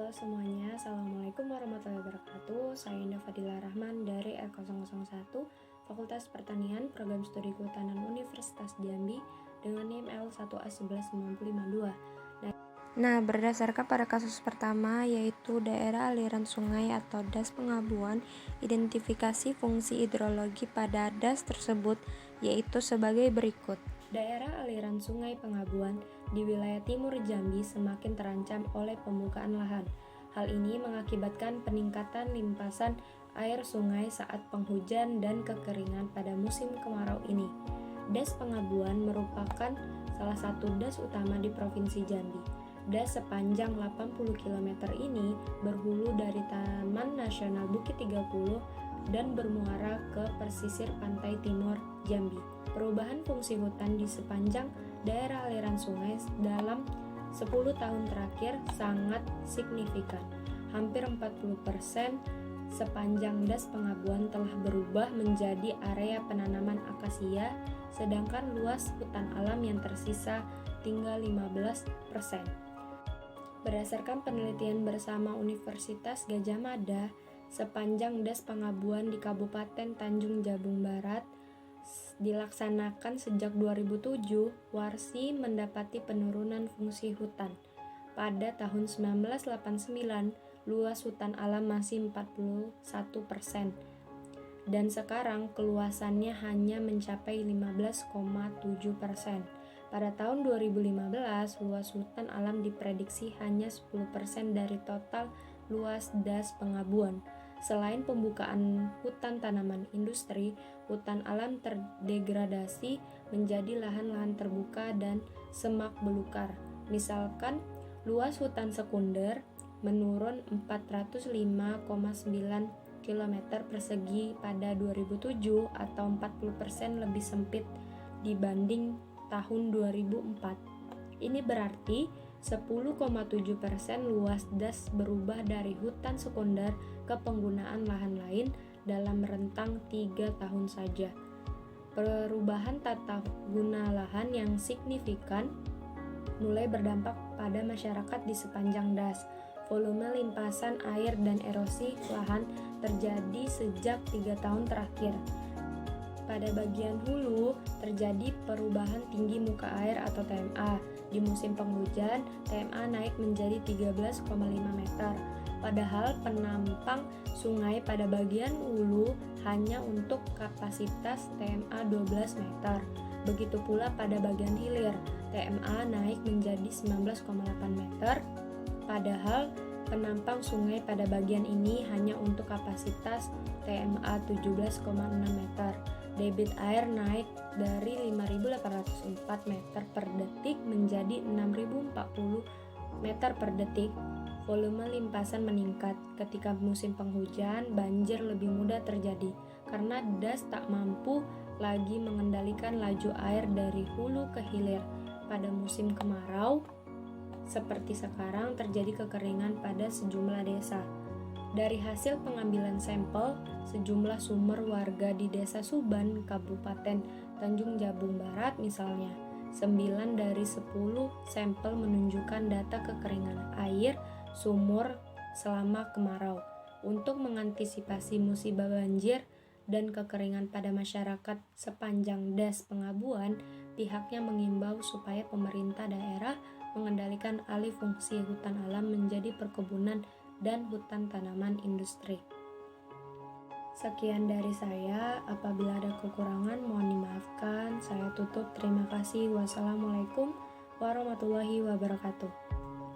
Halo semuanya, Assalamualaikum warahmatullahi wabarakatuh. Saya Indah Fadila Rahman dari R001 Fakultas Pertanian Program Studi Kehutanan Universitas Jambi dengan NIM L1A11552. Nah, berdasarkan pada kasus pertama yaitu daerah aliran sungai atau das pengabuan, identifikasi fungsi hidrologi pada das tersebut yaitu sebagai berikut. Daerah aliran sungai pengabuan di wilayah timur Jambi semakin terancam oleh pembukaan lahan. Hal ini mengakibatkan peningkatan limpasan air sungai saat penghujan dan kekeringan pada musim kemarau ini. Das Pengabuan merupakan salah satu das utama di Provinsi Jambi. Das sepanjang 80 km ini berhulu dari Taman Nasional Bukit 30 dan bermuara ke pesisir pantai timur Jambi. Perubahan fungsi hutan di sepanjang daerah aliran sungai dalam 10 tahun terakhir sangat signifikan. Hampir 40% sepanjang das Pengabuan telah berubah menjadi area penanaman akasia, sedangkan luas hutan alam yang tersisa tinggal 15%. Berdasarkan penelitian bersama Universitas Gadjah Mada, sepanjang das Pengabuan di Kabupaten Tanjung Jabung Barat dilaksanakan sejak 2007, Warsi mendapati penurunan fungsi hutan. Pada tahun 1989, luas hutan alam masih 41%, dan sekarang keluasannya hanya mencapai 15,7%. Pada tahun 2015, luas hutan alam diprediksi hanya 10% dari total luas das Pengabuan. Selain pembukaan hutan tanaman industri, hutan alam terdegradasi menjadi lahan-lahan terbuka dan semak belukar. Misalkan, luas hutan sekunder menurun 405,9 km persegi pada 2007 atau 40% lebih sempit dibanding tahun 2004. Ini berarti 10,7% luas das berubah dari hutan sekunder ke penggunaan lahan lain dalam rentang 3 tahun saja. Perubahan tata guna lahan yang signifikan mulai berdampak pada masyarakat di sepanjang das. Volume limpasan air dan erosi lahan terjadi sejak 3 tahun terakhir. Pada bagian hulu terjadi perubahan tinggi muka air atau TMA. Di musim penghujan, TMA naik menjadi 13,5 meter. Padahal penampang sungai pada bagian hulu hanya untuk kapasitas TMA 12 meter. Begitu pula pada bagian hilir, TMA naik menjadi 19,8 meter. Padahal penampang sungai pada bagian ini hanya untuk kapasitas TMA 17,6 meter. Debit air naik dari 5.804 meter per detik menjadi 6.040 meter per detik. Volume limpasan meningkat. Ketika musim penghujan, banjir lebih mudah terjadi karena das tak mampu lagi mengendalikan laju air dari hulu ke hilir. Pada musim kemarau, seperti sekarang, terjadi kekeringan pada sejumlah desa. Dari hasil pengambilan sampel sejumlah sumber warga di Desa Suban, Kabupaten Tanjung Jabung Barat misalnya, 9 dari 10 sampel menunjukkan data kekeringan air sumur selama kemarau. Untuk mengantisipasi musibah banjir dan kekeringan pada masyarakat sepanjang das Pengabuan, pihaknya mengimbau supaya pemerintah daerah mengendalikan alih fungsi hutan alam menjadi perkebunan dan hutan tanaman industri. Sekian dari saya, apabila ada kekurangan mohon dimaafkan. Saya tutup, terima kasih. Wassalamualaikum warahmatullahi wabarakatuh.